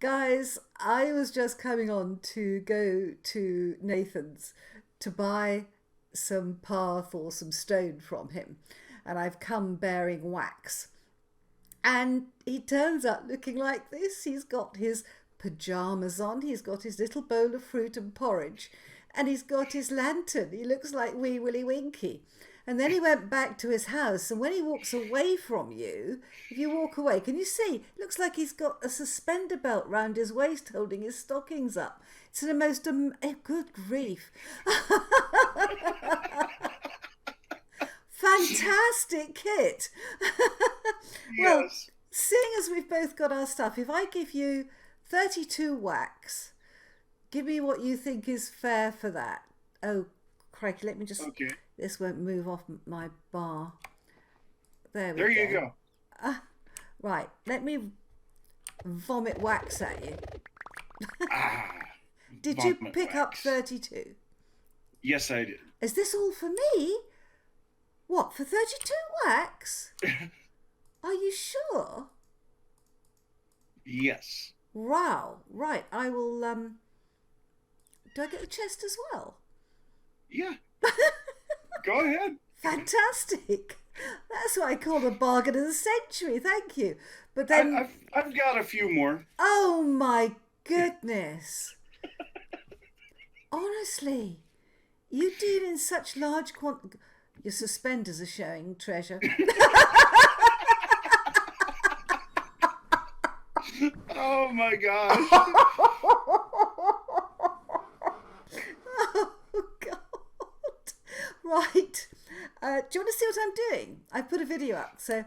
Guys, I was just coming on to go to Nathan's to buy some path or some stone from him, and I've come bearing wax. And he turns up looking like this. He's got his pyjamas on, he's got his little bowl of fruit and porridge, and he's got his lantern. He looks like Wee Willie Winky. And then he went back to his house, and when he walks away from you, if you walk away, can you see? Looks like he's got a suspender belt round his waist holding his stockings up. It's the most, good grief. Fantastic kit. Well, Yes. seeing as we've both got our stuff, if I give you 32 wax, give me what you think is fair for that. Oh, crikey, let me just... Okay. This won't move off my bar. There we There go. you go. Right, let me vomit wax at you. Ah. Did you Vomit pick up wax. 32? Yes, I did. Is this all for me? What, for 32 wax? Are you sure? Yes. Wow. Right, I will, do I get the chest as well? Yeah. Go ahead. Fantastic. That's what I call a bargain of the century. Thank you. But then, I've got a few more. oh my goodness. Honestly, you deal in such large Your suspenders are showing, Treasure. Oh my gosh. Oh God. Right. Do you want to see what I'm doing? I put a video up, so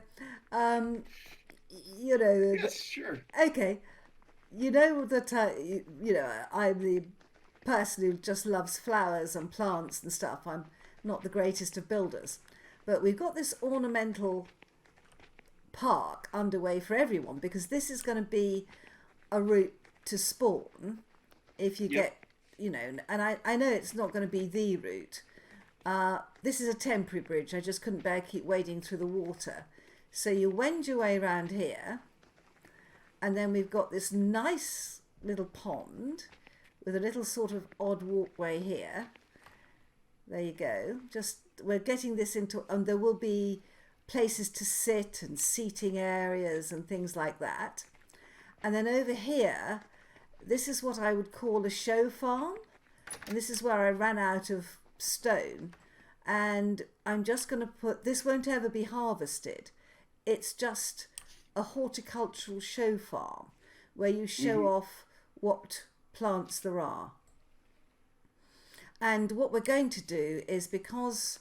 you know. Yes, sure. Okay. You know that I'm the person who just loves flowers and plants and stuff. I'm not the greatest of builders, but we've got this ornamental park underway for everyone, because this is going to be a route to spawn if you Yep. get, and I know it's not going to be the route. This is a temporary bridge. I just couldn't bear keep wading through the water. So you wend your way around here, and then we've got this nice little pond with a little sort of odd walkway here. There you go. Just, we're getting this into, and there will be places to sit and seating areas and things like that. And then over here, this is what I would call a show farm. And this is where I ran out of stone. And I'm just going to put, this won't ever be harvested. It's just a horticultural show farm where you show off what plants there are. And what we're going to do is, because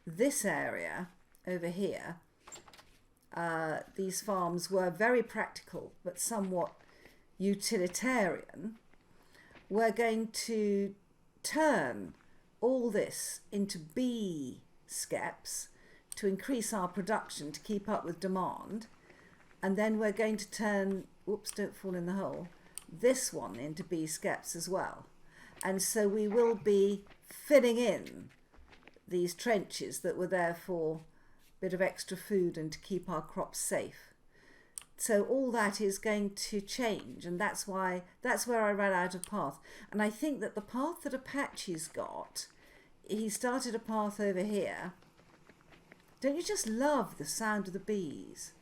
this area over here, these farms were very practical but somewhat utilitarian, we're going to turn all this into bee skeps to increase our production to keep up with demand. And then we're going to turn, whoops, don't fall in the hole, this one into bee skeps as well. And so we will be filling in these trenches that were there for a bit of extra food and to keep our crops safe. So all that is going to change, and that's where I ran out of path. And I think that the path that Apache's got, he started a path over here. Don't you just love the sound of the bees?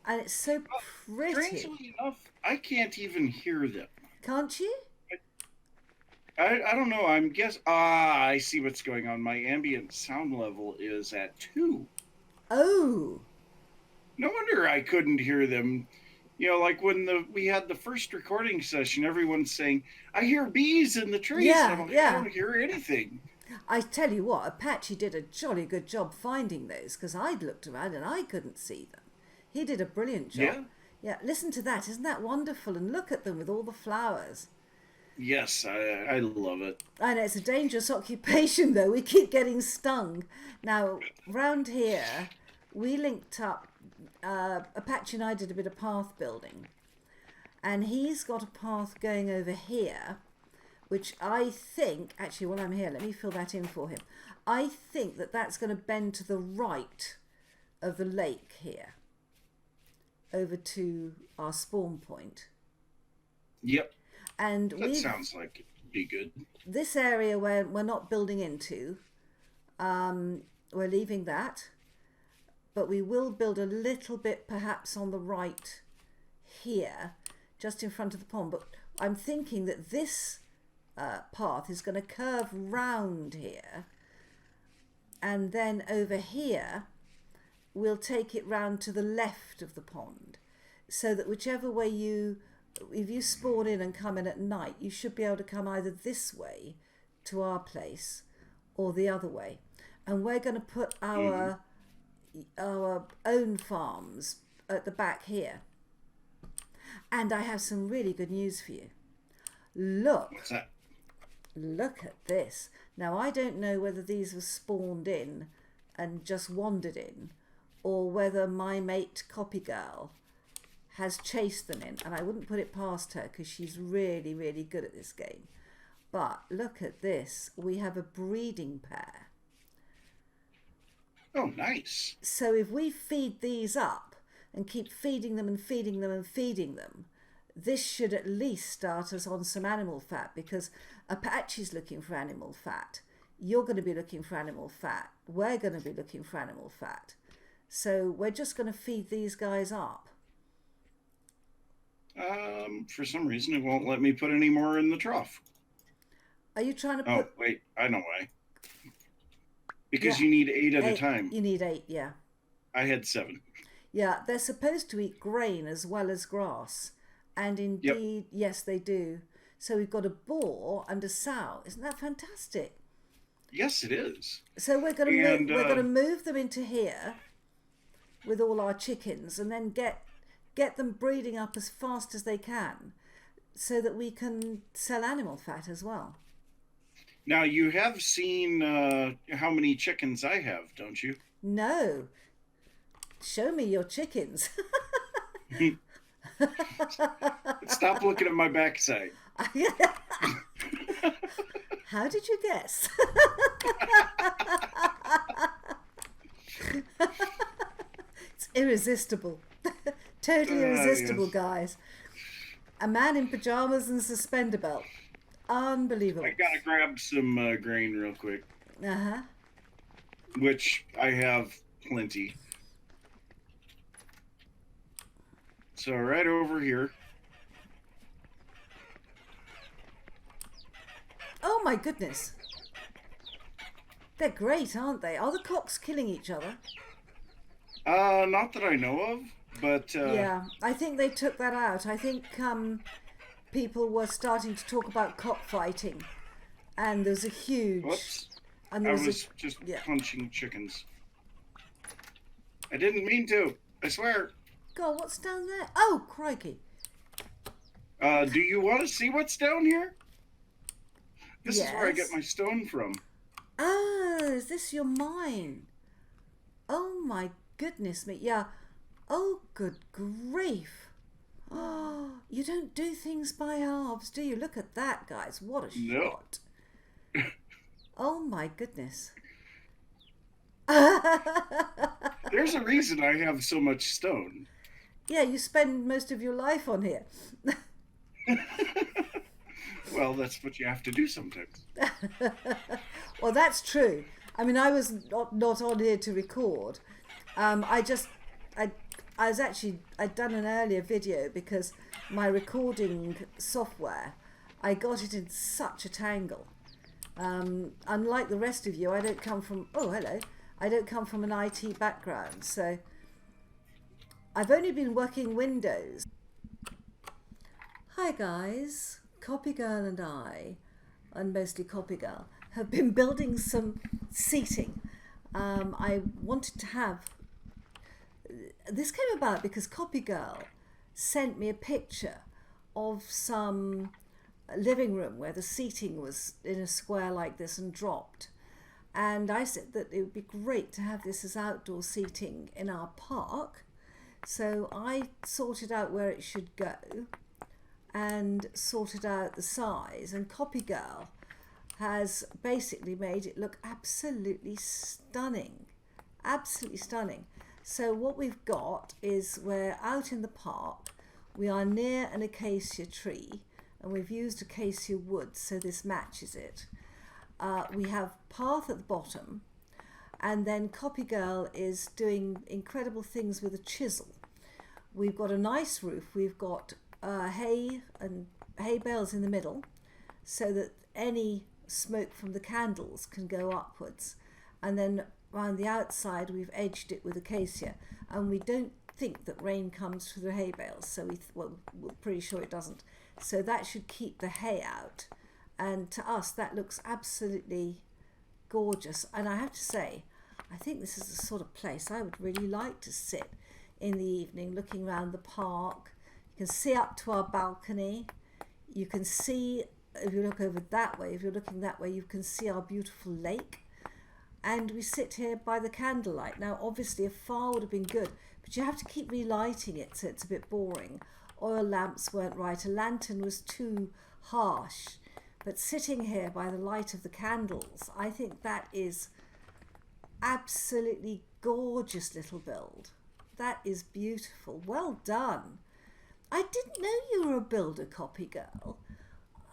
And it's so pretty. Strangely enough, I can't even hear them. Can't you? I don't know. I see what's going on. My ambient sound level is at 2. Oh. No wonder I couldn't hear them. Like when we had the first recording session, everyone's saying, "I hear bees in the trees." Yeah, and I'm like, yeah. I don't hear anything. I tell you what, Apache did a jolly good job finding those, because I'd looked around and I couldn't see them. He did a brilliant job. Yeah. Yeah, listen to that. Isn't that wonderful? And look at them with all the flowers. Yes, I love it. I know it's a dangerous occupation, though. We keep getting stung. Now, round here, we linked up. Apache and I did a bit of path building. And he's got a path going over here, which I think, actually, while I'm here, let me fill that in for him. I think that that's going to bend to the right of the lake here, over to our spawn point. Yep. And That sounds like it'd be good. this area where we're not building into, we're leaving that, but we will build a little bit perhaps on the right here, just in front of the pond. But I'm thinking that this path is going to curve round here, and then over here we'll take it round to the left of the pond, so that whichever way if you spawn in and come in at night, you should be able to come either this way to our place or the other way. And we're going to put our own farms at the back here. And I have some really good news for you. Look. What's that? Look at this. Now, I don't know whether these were spawned in and just wandered in, or whether my mate Copy Girl has chased them in, and I wouldn't put it past her because she's really, really good at this game. But look at this. We have a breeding pair. Oh, nice. So if we feed these up and keep feeding them and feeding them and feeding them, this should at least start us on some animal fat, because Apache's looking for animal fat. You're going to be looking for animal fat. We're going to be looking for animal fat. So we're just going to feed these guys up. For some reason, it won't let me put any more in the trough. Are you trying to put... Oh, wait. I know why. Because you need 8 at a time. You need 8, yeah. I had 7. Yeah, they're supposed to eat grain as well as grass. And indeed, yes, they do. So we've got a boar and a sow. Isn't that fantastic? Yes, it is. So we're going to move them into here with all our chickens, and then get them breeding up as fast as they can, so that we can sell animal fat as well. Now, you have seen how many chickens I have, don't you? No. Show me your chickens. Stop looking at my backside. How did you guess? It's irresistible. Totally irresistible, yes. Guys. A man in pajamas and suspender belt. Unbelievable. I gotta grab some grain real quick. Uh-huh. Which I have plenty. So right over here. Oh my goodness. They're great, aren't they? Are the cocks killing each other? Not that I know of, but... Yeah, I think they took that out. I think people were starting to talk about cockfighting, and there's a huge... Whoops. And I was just punching chickens. I didn't mean to. I swear. God, what's down there? Oh, crikey. Do you want to see what's down here? This Yes. is where I get my stone from. Oh, is this your mine? Oh my goodness me. Yeah. Oh, good grief. Oh, you don't do things by halves, do you? Look at that, guys. What a shot. Oh my goodness. There's a reason I have so much stone. Yeah, you spend most of your life on here. Well, that's what you have to do sometimes. Well, that's true. I mean, I was not on here to record. I'd done an earlier video because my recording software, I got it in such a tangle. Unlike the rest of you, I don't come from, I don't come from an IT background, so I've only been working Windows. Hi guys, Copy Girl and I, and mostly Copy Girl, have been building some seating. I wanted to have, this came about because Copy Girl sent me a picture of some living room where the seating was in a square like this and dropped, and I said that it would be great to have this as outdoor seating in our park. So I sorted out where it should go and sorted out the size, and Copy Girl has basically made it look absolutely stunning. Absolutely stunning. So what we've got is we're out in the park, we are near an acacia tree, and we've used acacia wood, so this matches it. We have path at the bottom, and then Copy Girl is doing incredible things with a chisel. We've got a nice roof. We've got hay and hay bales in the middle, so that any smoke from the candles can go upwards. And then around the outside, we've edged it with acacia, and we don't think that rain comes through the hay bales, so we're pretty sure it doesn't. So that should keep the hay out, and to us that looks absolutely gorgeous. And I have to say, I think this is the sort of place I would really like to sit in the evening, looking around the park. You can see up to our balcony. You can see, if you look over that way, if you're looking that way, you can see our beautiful lake. And we sit here by the candlelight. Now, obviously, a fire would have been good, but you have to keep relighting it, so it's a bit boring. Oil lamps weren't right. A lantern was too harsh. But sitting here by the light of the candles, I think that is absolutely gorgeous little build. That is beautiful. Well done. I didn't know you were a builder, Copy Girl.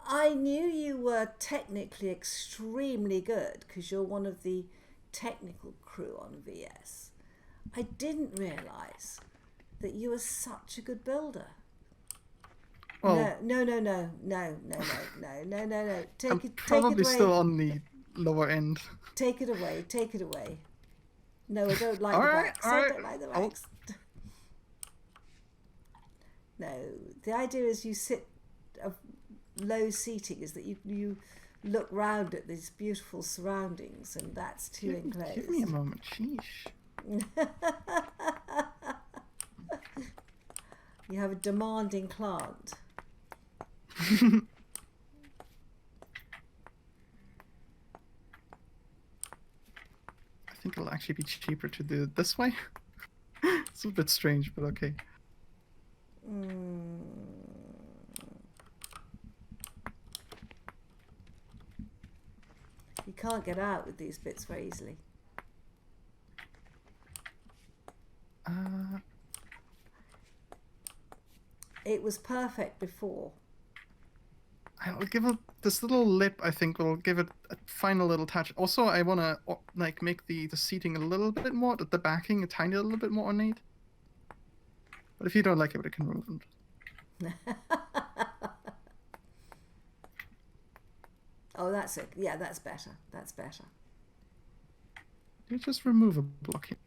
I knew you were technically extremely good because you're one of the technical crew on VS. I didn't realise that you were such a good builder. Well, No. Take it probably away. still on the lower end. Take it away. No, I don't like All the right, backs. all I right. don't like the backs. No, the idea is you sit of low seating is that you look round at these beautiful surroundings, and that's too enclosed. Give me a moment, sheesh. You have a demanding client. I think it'll actually be cheaper to do it this way. It's a bit strange, but okay. You can't get out with these bits very easily. It was perfect before. I'll give it this little lip. I think will give it a final little touch. Also, I want to like make the seating a little bit more, the backing a tiny little bit more ornate. But if you don't like it, we can remove it. Oh, that's it. Yeah, that's better. That's better. You just remove a block here.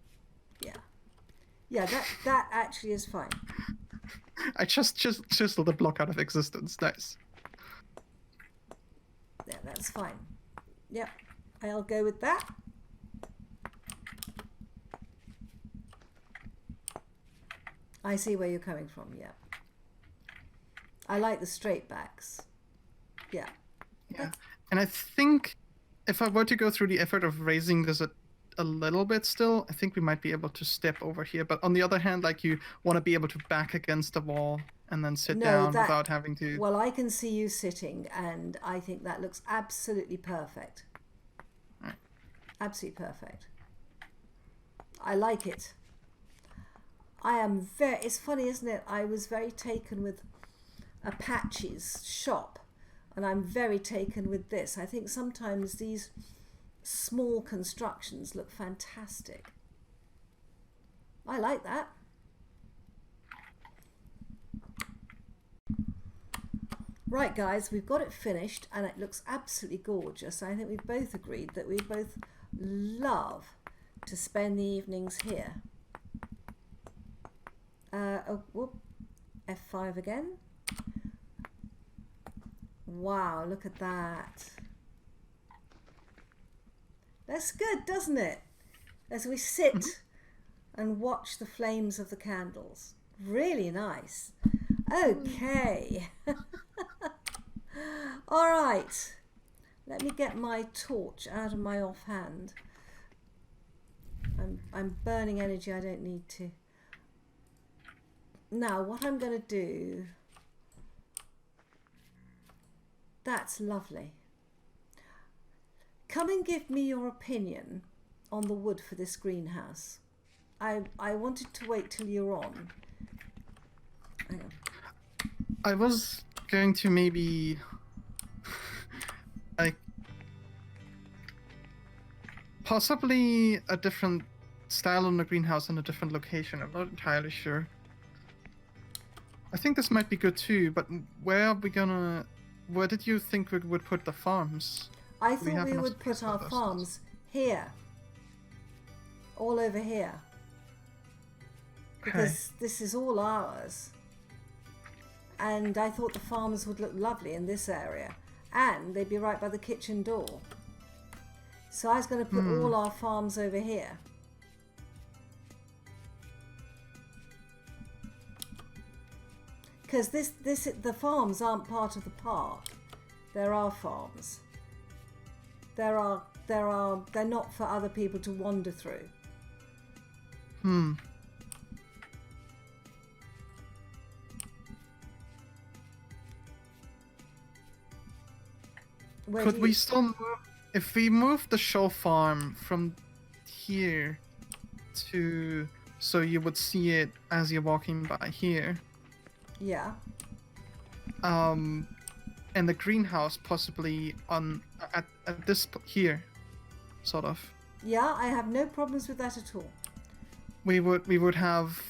Yeah, that actually is fine. I just chiseled the block out of existence. Nice. Yeah, that's fine. Yep, I'll go with that. I see where you're coming from, yeah. I like the straight backs. Yeah. Yeah. And I think if I were to go through the effort of raising this a little bit still, I think we might be able to step over here. But on the other hand, like you want to be able to back against the wall and then sit down without having to... Well, I can see you sitting, and I think that looks absolutely perfect. Right. Absolutely perfect. I like it. It's funny, isn't it? I was very taken with Apache's shop, and I'm very taken with this. I think sometimes these small constructions look fantastic. I like that. Right, guys, we've got it finished, and it looks absolutely gorgeous. I think we've both agreed that we both love to spend the evenings here. F5 again. Wow, look at that. That's good, doesn't it? As we sit and watch the flames of the candles. Really nice. Okay. All right. Let me get my torch out of my offhand. I'm burning energy I don't need to. Now, what I'm going to do... That's lovely. Come and give me your opinion on the wood for this greenhouse. I wanted to wait till you're on. Hang on. I was going to maybe like possibly a different style on the greenhouse in a different location. I'm not entirely sure. I think this might be good too, but where are we gonna... Where did you think we would put the farms? I Do we thought have we enough would space put for our those? farms here. All over here. Because this is all ours. And I thought the farms would look lovely in this area. And they'd be right by the kitchen door. So I was going to put all our farms over here. Because the farms aren't part of the park. They're our farms. They're not for other people to wander through. Could we still move... If we move the show farm from here to... So you would see it as you're walking by here. Yeah. And the greenhouse possibly on at this here, sort of. Yeah, I have no problems with that at all. We would have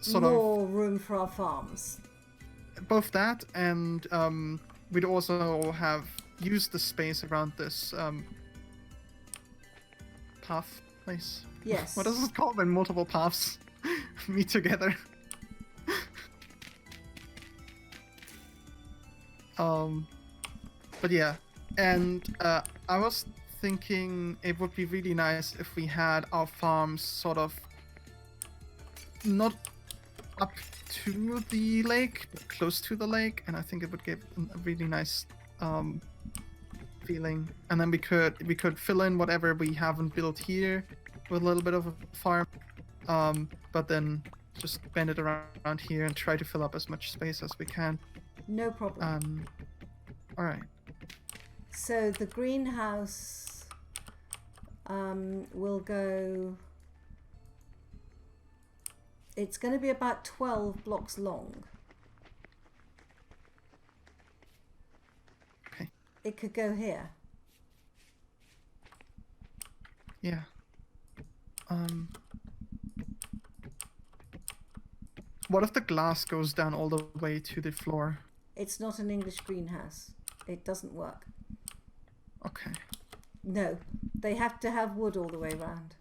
sort more room for our farms. of both that and we'd also have used the space around this path place. Yes. What is it called when multiple paths meet together? But yeah, and I was thinking it would be really nice if we had our farms sort of not up to the lake, but close to the lake, and I think it would give a really nice feeling. And then we could fill in whatever we haven't built here with a little bit of a farm, but then just bend it around here and try to fill up as much space as we can. No problem. All right. So the greenhouse will go... It's going to be about 12 blocks long. Okay. It could go here. Yeah. What if the glass goes down all the way to the floor? It's not an English greenhouse. It doesn't work. Okay. No, they have to have wood all the way around.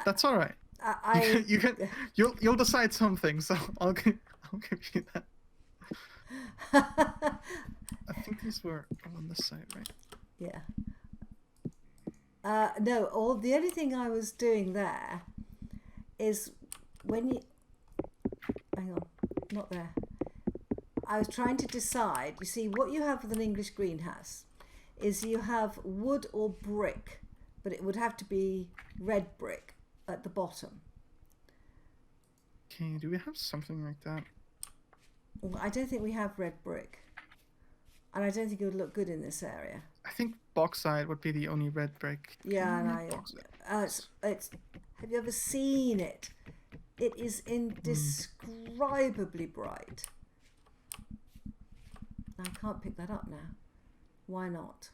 That's all right. You'll decide something, so I'll give you that. I think these were on this side, right? Yeah. No, the only thing I was doing there is when you... Hang on, not there. I was trying to decide, you see, what you have with an English greenhouse is you have wood or brick, but it would have to be red brick at the bottom. Okay, do we have something like that? Well, I don't think we have red brick. And I don't think it would look good in this area. I think bauxite would be the only red brick. Yeah, and it's have you ever seen it? It is indescribably bright. I can't pick that up now. Why not?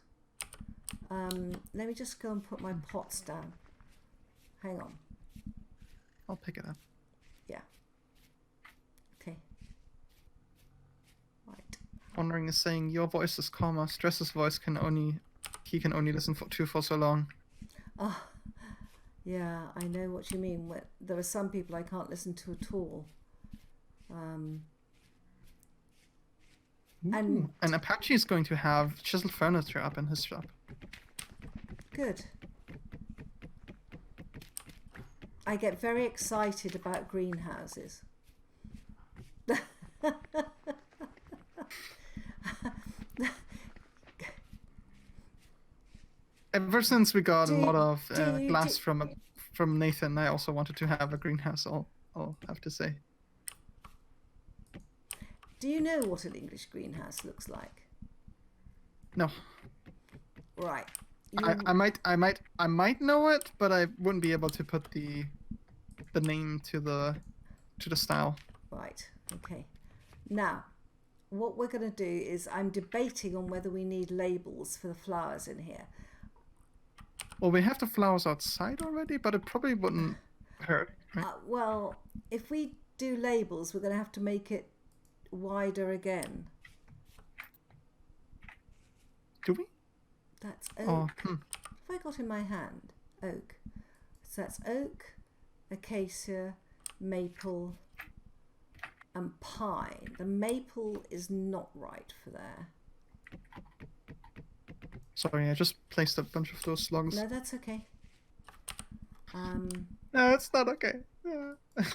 Let me just go and put my pots down. Hang on. I'll pick it up. Yeah. Okay. Right. Wondering is saying your voice is calmer. Stress's voice can only listen for so long. Oh, yeah, I know what you mean. There are some people I can't listen to at all. And Apache is going to have chiseled furniture up in his shop. Good. I get very excited about greenhouses. Ever since we got a lot of glass from Nathan, I also wanted to have a greenhouse. I'll have to say. Do you know what an English greenhouse looks like? No. Right. I might know it, but I wouldn't be able to put the name to the style. Right. Okay. Now, what we're going to do is I'm debating on whether we need labels for the flowers in here. Well, we have the flowers outside already, but it probably wouldn't hurt, right? Well, if we do labels, we're going to have to make it wider again. Do we? That's oak. Oh, What have I got in my hand? Oak. So that's oak, acacia, maple, and pine. The maple is not right for there. Sorry, I just placed a bunch of those slugs. No, that's okay. No, it's not okay. Yeah. Of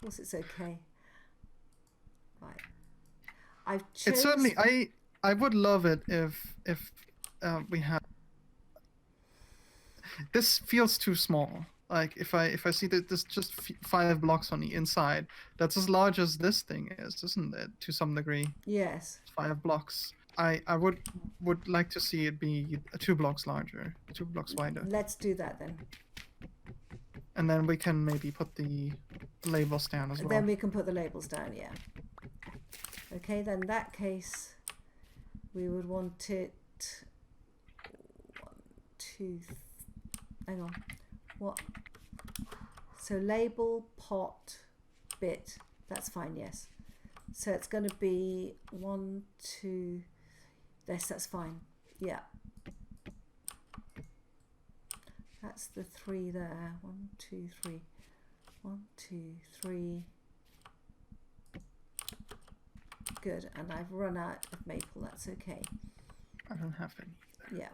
course it's okay. Right. I've chosen... It's certainly... I would love it if we had... This feels too small. Like, if I see that there's just 5 blocks on the inside, that's as large as this thing is, isn't it? To some degree. Yes. 5 blocks. I would like to see it be 2 blocks larger, 2 blocks wider. Let's do that then. And then we can maybe put the labels down as well. Then we can put the labels down, yeah. Okay, then in that case, we would want it... 1, 2... Hang on. What? So label, pot, bit. That's fine, yes. So it's going to be 1, 2... Yes, that's fine. Yeah. That's the 3 there. 1, 2, 3. 1, 2, 3. Good. And I've run out of maple. That's okay. I don't have any either. Yeah.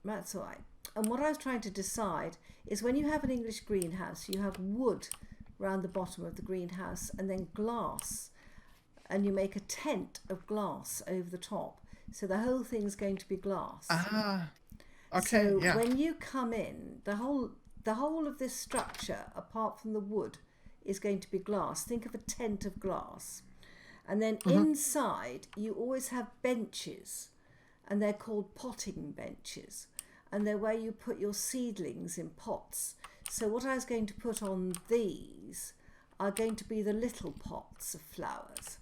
That's all right. And what I was trying to decide is when you have an English greenhouse, you have wood round the bottom of the greenhouse and then glass. And you make a tent of glass over the top. So the whole thing's going to be glass. Ah, okay, so yeah. when you come in, the whole of this structure, apart from the wood, is going to be glass. Think of a tent of glass. And then inside, you always have benches. And they're called potting benches. And they're where you put your seedlings in pots. So what I was going to put on these are going to be the little pots of flowers.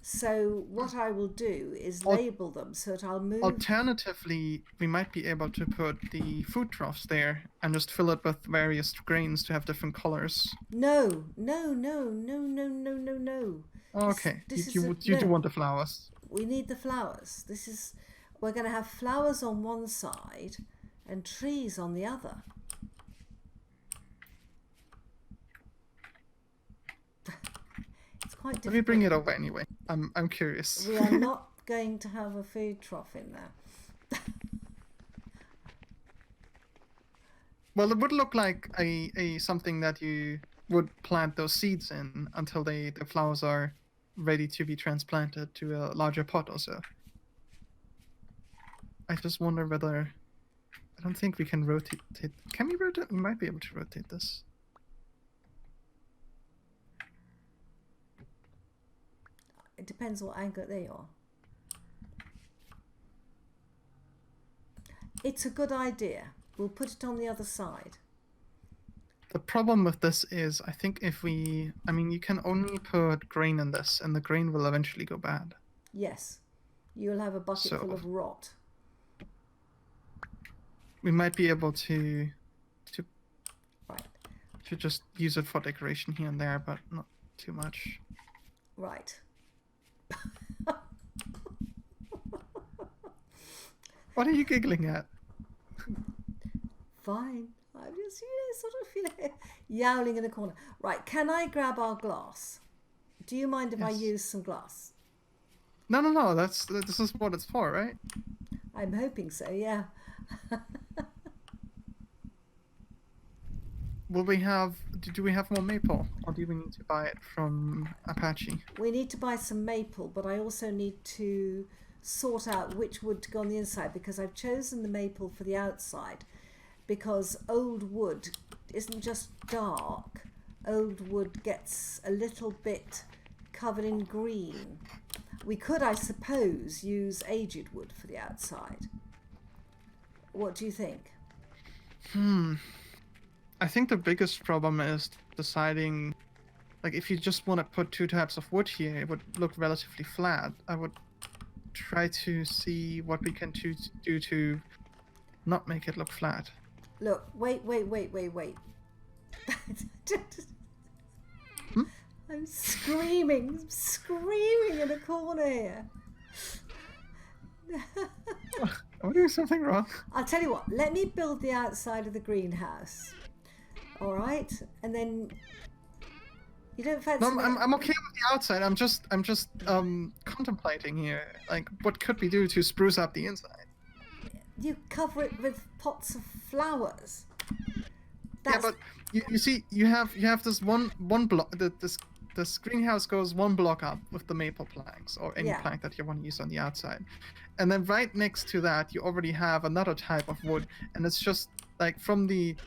So what I will do is label them so that I'll move... Alternatively, we might be able to put the food troughs there and just fill it with various grains to have different colors. No, no, no, no, no, no, no, no. Okay, you no. do want the flowers. We need the flowers. We're going to have flowers on one side and trees on the other. Quite difficult. Let me bring it over anyway. I'm curious. We are not going to have a food trough in there. Well, it would look like a something that you would plant those seeds in until the flowers are ready to be transplanted to a larger pot or so. I just wonder whether... I don't think we can rotate it. Can we rotate? We might be able to rotate this. It depends what angle they are. It's a good idea. We'll put it on the other side. The problem with this is, I think if we... I mean, you can only put grain in this, and the grain will eventually go bad. Yes. You'll have a bucket full of rot. We might be able to Right. to just use it for decoration here and there, but not too much. Right. What are you giggling at? Fine. I'm just, sort of feeling yowling in a corner. Right, can I grab our glass? Do you mind if I use some glass? No. This is what it's for, right? I'm hoping so, yeah. Will we have... Do we have more maple? Or do we need to buy it from Apache? We need to buy some maple, but I also need to sort out which wood to go on the inside, because I've chosen the maple for the outside, because old wood isn't just dark. Old wood gets a little bit covered in green. We could, I suppose, use aged wood for the outside. What do you think? I think the biggest problem is deciding, like, if you just want to put 2 types of wood here, it would look relatively flat. I would try to see what we can do to not make it look flat. Look, wait. I'm screaming in a corner here. Am I doing something wrong? I'll tell you what, let me build the outside of the greenhouse. All right? And then you don't fancy No, I'm okay with the outside. I'm just contemplating here, like, what could we do to spruce up the inside? You cover it with pots of flowers. Yeah, but you see, you have this one block. This greenhouse goes 1 block up with the maple planks or any plank that you want to use on the outside, and then right next to that you already have another type of wood, and it's just like from the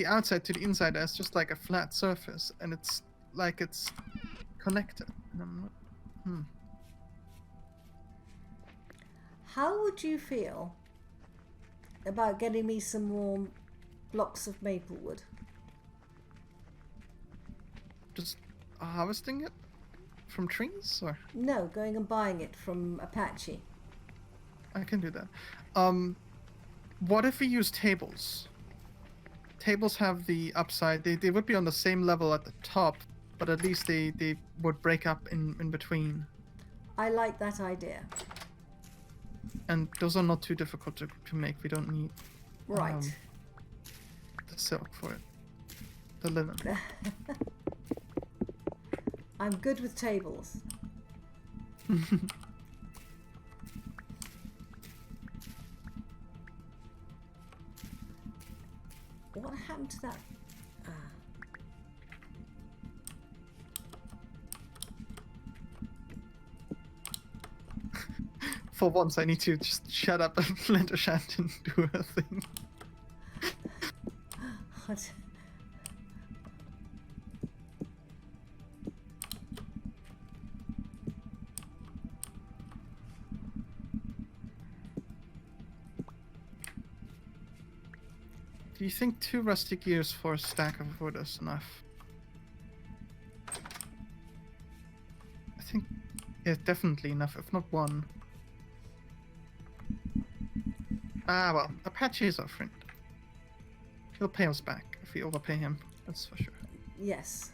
outside to the inside, there's just like a flat surface, and it's like it's connected. And I'm not, How would you feel about getting me some more blocks of maple wood? Just harvesting it from trees, or No, going and buying it from Apache. I can do that. What if we use tables? Tables have the upside. They would be on the same level at the top, but at least they would break up in between. I like that idea. And those are not too difficult to make. We don't need Right. the silk for it. The linen. I'm good with tables. What happened to that? For once, I need to just shut up and let Ashantin do her thing. What? Do you think 2 rusty gears for a stack of wood is enough? I think it's definitely enough, if not 1. Ah, well, Apache is our friend. He'll pay us back if we overpay him, that's for sure. Yes.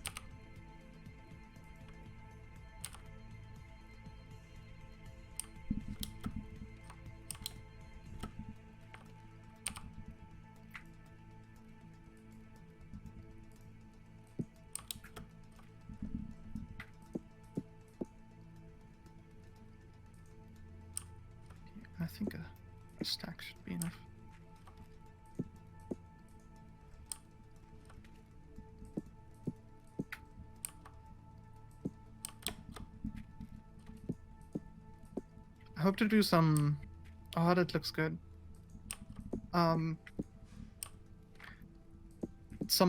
I think a stack should be enough. I hope to do some... Oh, that looks good. Some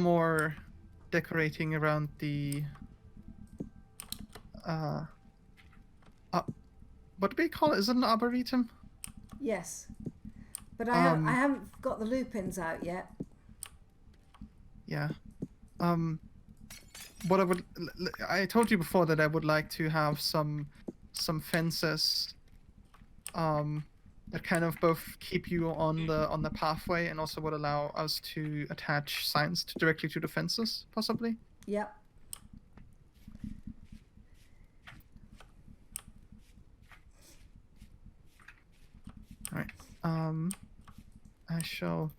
more decorating around the... what do we call it? Is it an arboretum? Yes. But I haven't got the lupins out yet. Yeah. What I told you before that I would like to have some fences that kind of both keep you on the pathway and also would allow us to attach signs directly to the fences, possibly. Yep. All right. I shall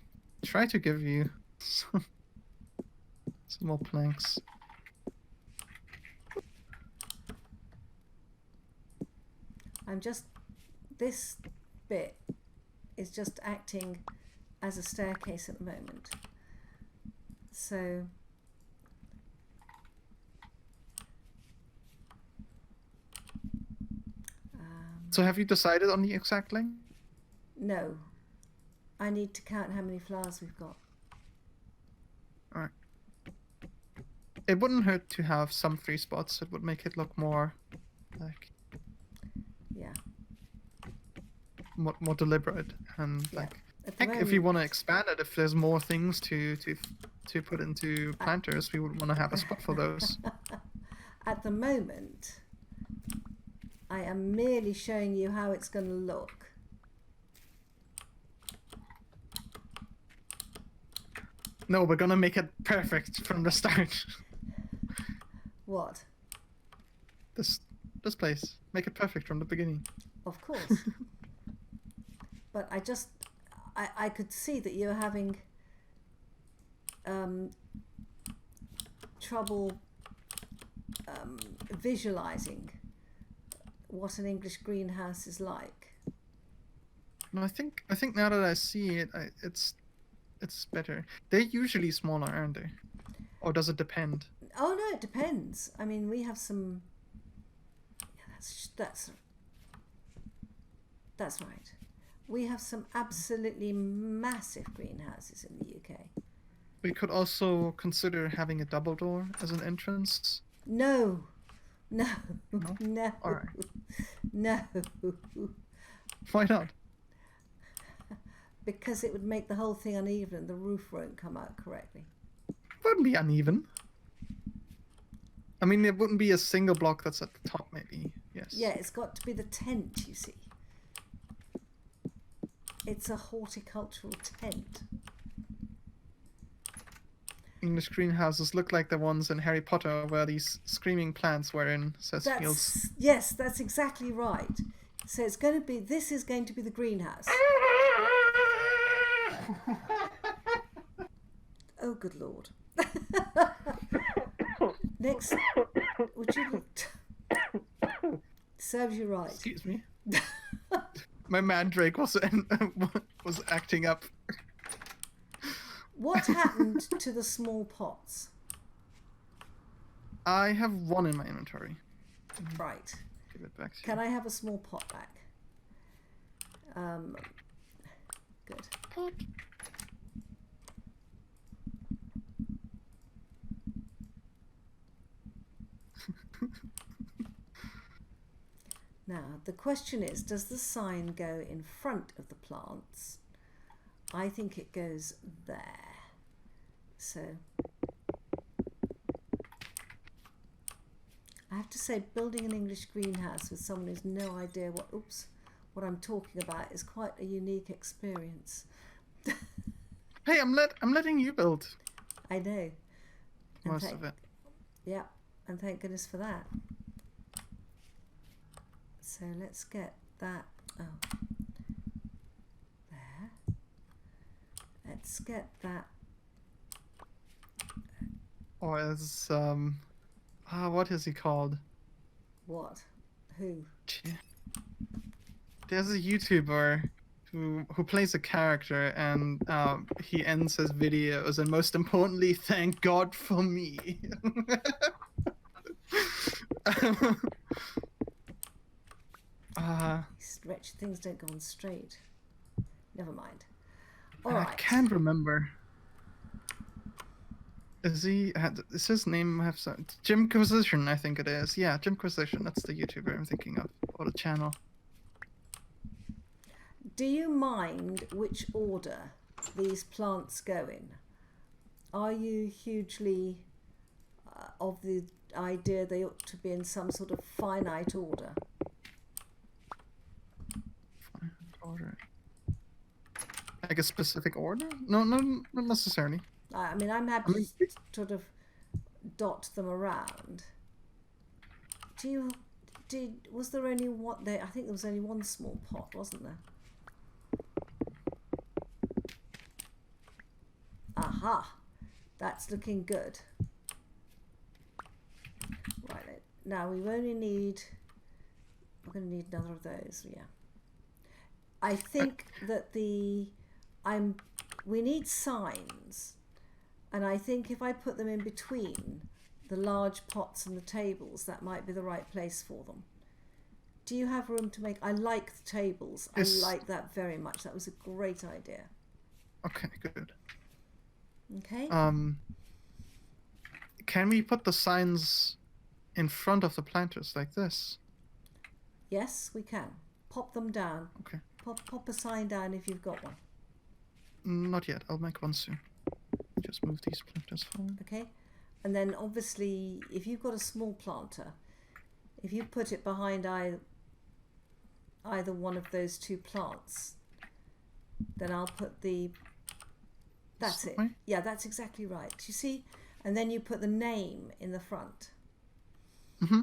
try to give you some more planks. This bit is just acting as a staircase at the moment. So so have you decided on the exact length? no. I need to count how many flowers we've got. All right. It wouldn't hurt to have some free spots. It would make it look more like Yeah. more deliberate and like At the Heck, if you moment, want to expand it, if there's more things to put into planters, we would want to have a spot for those. at the moment, I am merely showing you how it's going to look. No, we're gonna make it perfect from the start. What? This place. Make it perfect from the beginning. Of course. But I could see that you're having trouble visualizing what an English greenhouse is like. No, I think now that I see it, it's better. They're usually smaller, aren't they? Or does it depend? Oh no, it depends. I mean, we have some. Yeah, that's right. We have some absolutely massive greenhouses in the UK. We could also consider having a double door as an entrance. No, no, No? no, All right. no. Why not? Because it would make the whole thing uneven and the roof won't come out correctly. Wouldn't be uneven. I mean, it wouldn't be a single block that's at the top, maybe. Yes. Yeah, it's got to be the tent, you see. It's a horticultural tent. English greenhouses look like the ones in Harry Potter where these screaming plants were in, says Fields. Yes, that's exactly right. So it's going to be, this is going to be the greenhouse. Oh, good Lord. Next, would you... Serves you right. Excuse me. My mandrake was acting up. What happened to the small pots? I have one in my inventory. Right. Give it back to Can you. I have a small pot back? Good. Pot. Now, the question is, does the sign go in front of the plants? I think it goes there. So, I have to say, building an English greenhouse with someone who's no idea what I'm talking about is quite a unique experience. Hey, I'm letting you build I know. And most of it. Yeah, and thank goodness for that. So let's get that. Oh, there. Let's get that. Or as what is he called? What? Who? There's a YouTuber who plays a character and he ends his videos and most importantly, thank God for me. These wretched things don't go on straight. Never mind. All I right. can't remember. Is his name have some Jimquisition, I think it is. Yeah, Jimquisition, that's the YouTuber I'm thinking of, or the channel. Do you mind which order these plants go in? Are you hugely of the idea they ought to be in some sort of finite order? Order. Like a specific order? No, not necessarily. I mean, I'm happy to sort of dot them around. Was there only one there? I think there was only one small pot, wasn't there? Aha, that's looking good. Right, now we're going to need another of those, yeah. I think that we need signs, and I think if I put them in between the large pots and the tables, that might be the right place for them. Do you have room to make? I like the tables. Yes. I like that very much. That was a great idea. Okay, good. Okay. Can we put the signs in front of the planters like this? Yes, we can. Pop them down. Okay. Pop a sign down if you've got one. Not yet. I'll make one soon. Just move these planters forward. Okay. And then obviously, if you've got a small planter, if you put it behind either one of those two plants, then I'll put the... That's it. Way? Yeah, that's exactly right. You see? And then you put the name in the front. Mm-hmm.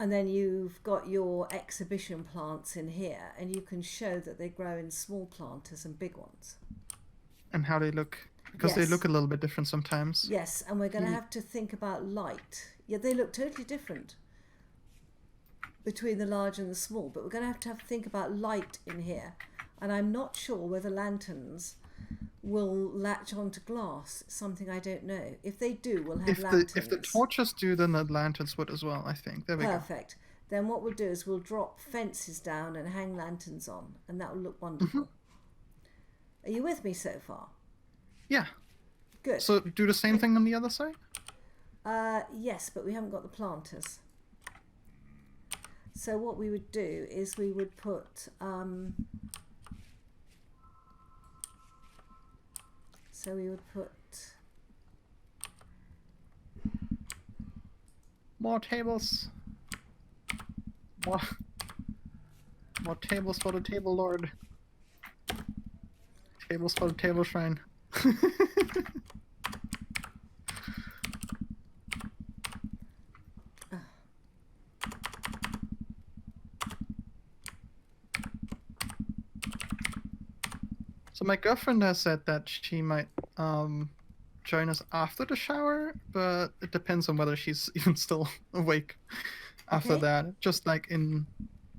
And then you've got your exhibition plants in here, and you can show that they grow in small planters and big ones. And how they look. Because they Yes. look a little bit different sometimes. Yes, and we're going to have to think about light. Yeah, they look totally different between the large and the small, but we're going to have to think about light in here. And I'm not sure whether lanterns will latch onto glass. It's something I don't know. If they do, we'll have lanterns. If the torches do, then the lanterns would as well, I think. There we go. Perfect. Then what we'll do is we'll drop fences down and hang lanterns on, and that will look wonderful. Are you with me so far? Yeah. Good. So do the same thing on the other side? Yes, but we haven't got the planters. So what we would do is we would put... So we would put... More tables. More tables for the table lord. Tables for the table shrine. So my girlfriend has said that she might join us after the shower, but it depends on whether she's even still awake after Okay. that. Just like in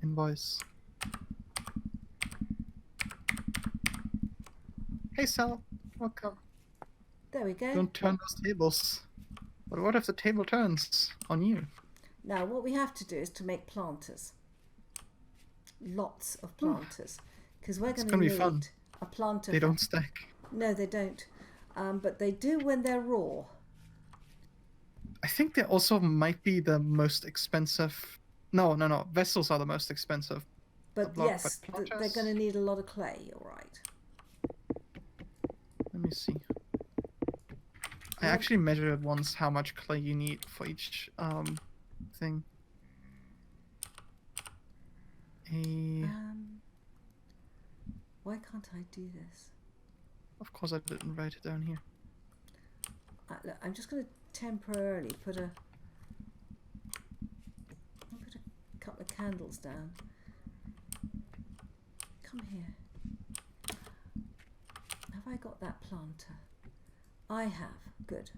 voice. Hey Sal, welcome. There we go. Don't turn those tables. But what if the table turns on you? Now what we have to do is to make planters. Lots of planters. Because we're going to gonna be need fun. a planter. They don't stack. No, they don't. But they do when they're raw. I think they also might be the most expensive. No. Vessels are the most expensive. But block, yes, but they're planters? going to need a lot of clay, all right. Let me see. I actually measured once how much clay you need for each thing. Why can't I do this? Of course I didn't write it down here. Look, I'm just going to temporarily put a couple of candles down. Come here. Have I got that planter? I have. Good.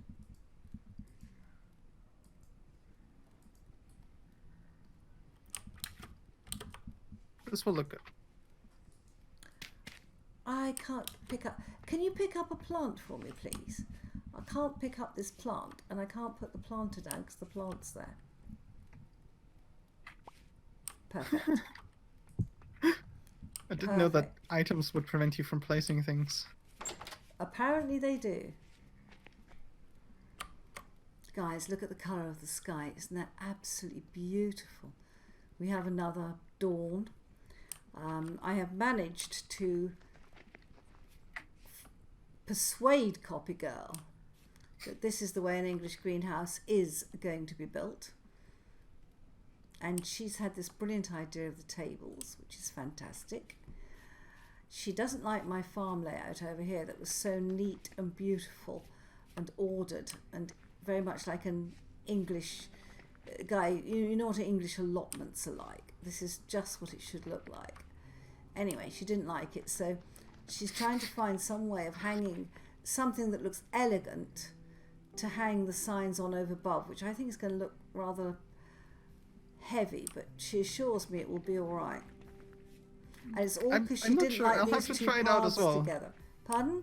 This will look good. I can't pick up... Can you pick up a plant for me, please? I can't pick up this plant, and I can't put the planter down because the plant's there. Perfect. I didn't know that Perfect. items would prevent you from placing things. Apparently they do. Guys, look at the colour of the sky. Isn't that absolutely beautiful? We have another dawn. I have managed to persuade Copy Girl that this is the way an English greenhouse is going to be built. And she's had this brilliant idea of the tables, which is fantastic. She doesn't like my farm layout over here that was so neat and beautiful and ordered and very much like an English guy. You know what English allotments are like. This is just what it should look like. Anyway, she didn't like it, so she's trying to find some way of hanging something that looks elegant to hang the signs on over above, which I think is going to look rather heavy, but she assures me it will be all right. And it's all because she I'm not didn't sure. like I'll these have to two try it out paths as well. together. Pardon?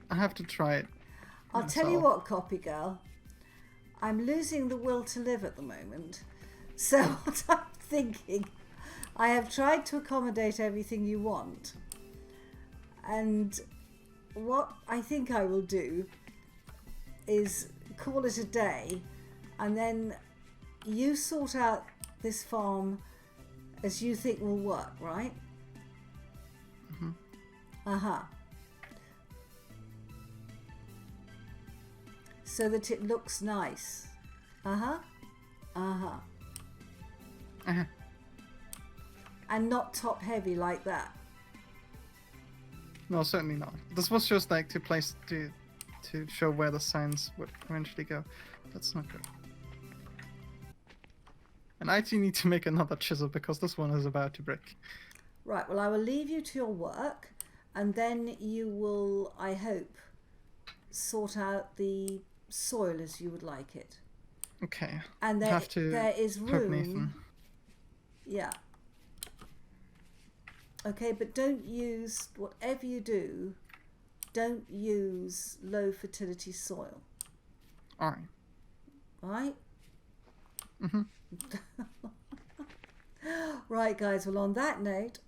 I have to try it. I'll tell you myself. what, Copy Girl. I'm losing the will to live at the moment. So what I'm thinking, I have tried to accommodate everything you want. And what I think I will do is call it a day, and then you sort out this farm as you think will work, right? Uh-huh. So that it looks nice. Uh-huh. Uh-huh. Uh-huh. And not top heavy like that. No, certainly not. This was just like to show where the signs would eventually go. That's not good. And I actually need to make another chisel because this one is about to break. Right, well, I will leave you to your work, and then you will, I hope, sort out the soil as you would like it. Okay. And have to there is poke room. Nathan. Yeah. Okay, but don't use, whatever you do, don't use low fertility soil. All right. Right? Mm-hmm. Right, guys, well, on that note,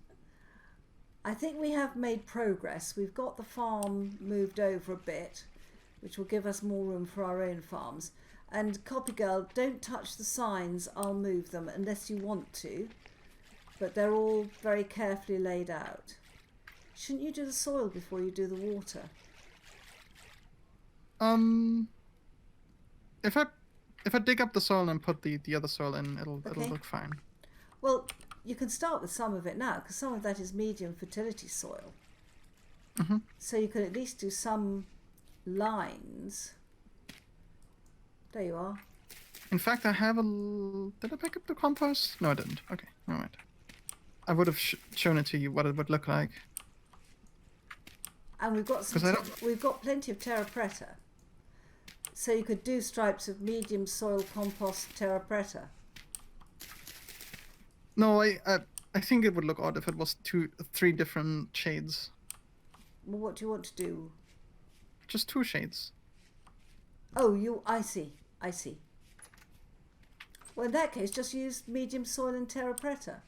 I think we have made progress. We've got the farm moved over a bit, which will give us more room for our own farms. And Copy Girl, don't touch the signs. I'll move them unless you want to. But they're all very carefully laid out. Shouldn't you do the soil before you do the water? If I dig up the soil and put the other soil in, it'll Okay. look fine. Well, you can start with some of it now, because some of that is medium fertility soil. Mm-hmm. So you can at least do some lines. There you are. In fact, I have did I pick up the compost? No, I didn't. Okay, all right. I would have shown it to you what it would look like. And we've got we've got plenty of terra preta. So you could do stripes of medium soil compost terra preta. No, I think it would look odd if it was 3 different shades. Well, what do you want to do? Just 2 shades. Oh, I see. Well, in that case, just use medium soil and terra preta.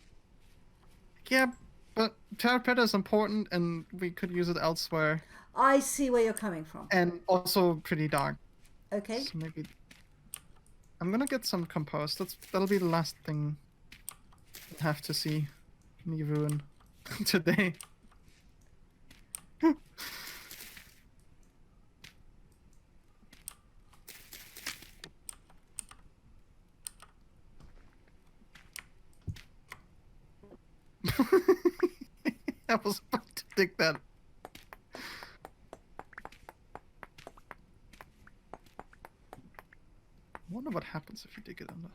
Yeah, but terra preta is important, and we could use it elsewhere. I see where you're coming from. And also pretty dark. Okay. So maybe I'm gonna get some compost. That'll be the last thing I have to see me ruin today. I was about to dig that. I wonder what happens if you dig it under.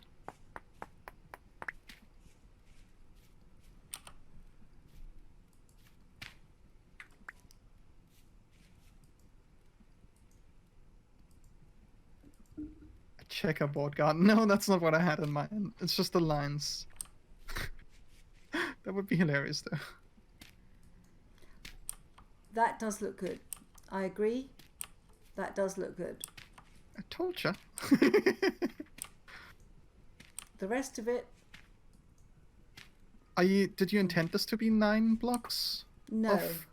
A checkerboard garden. No, that's not what I had in mind. It's just the lines. That would be hilarious, though. That does look good. I agree. That does look good. I told you. The rest of it, Did you intend this to be 9 blocks? no. Of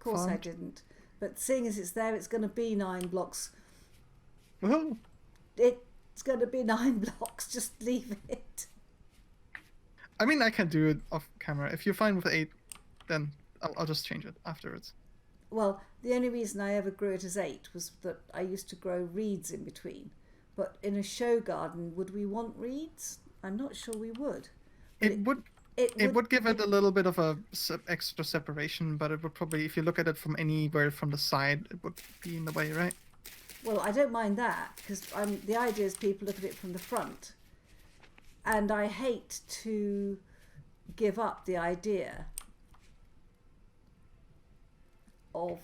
course I farmed? didn't. But seeing as it's there, it's going to be 9 blocks. Well, It's going to be 9 blocks. Just leave it. I mean, I can do it off camera. If you're fine with 8, then I'll just change it afterwards. Well, the only reason I ever grew it as 8 was that I used to grow reeds in between. But in a show garden, would we want reeds? I'm not sure we would. But It would give it a little bit of a extra separation, but it would probably, if you look at it from anywhere from the side, it would be in the way, right? Well, I don't mind that, because the idea is people look at it from the front. And I hate to give up the idea of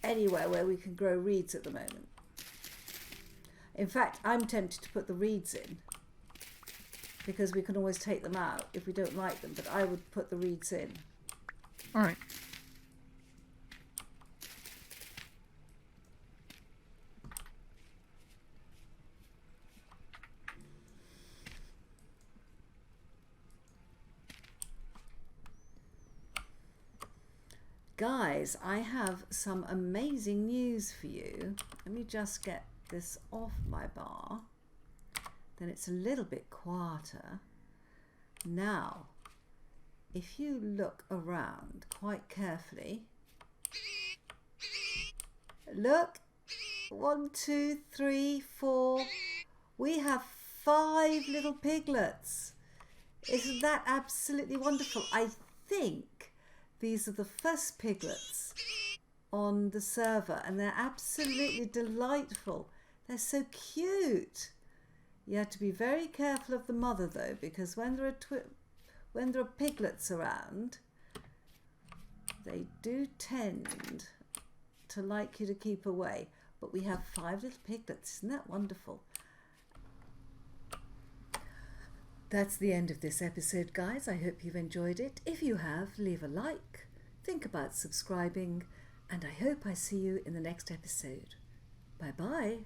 anywhere where we can grow reeds at the moment. In fact, I'm tempted to put the reeds in because we can always take them out if we don't like them, but I would put the reeds in. All right. Guys, I have some amazing news for you. Let me just get this off my bar. Then it's a little bit quieter. Now, if you look around quite carefully, look, 1, 2, 3, 4, we have 5 little piglets. Isn't that absolutely wonderful? I think these are the first piglets on the server, and they're absolutely delightful. They're so cute. You have to be very careful of the mother though, because when there are piglets around, they do tend to like you to keep away. But we have 5 little piglets. Isn't that wonderful? That's the end of this episode, guys. I hope you've enjoyed it. If you have, leave a like, think about subscribing, and I hope I see you in the next episode. Bye-bye.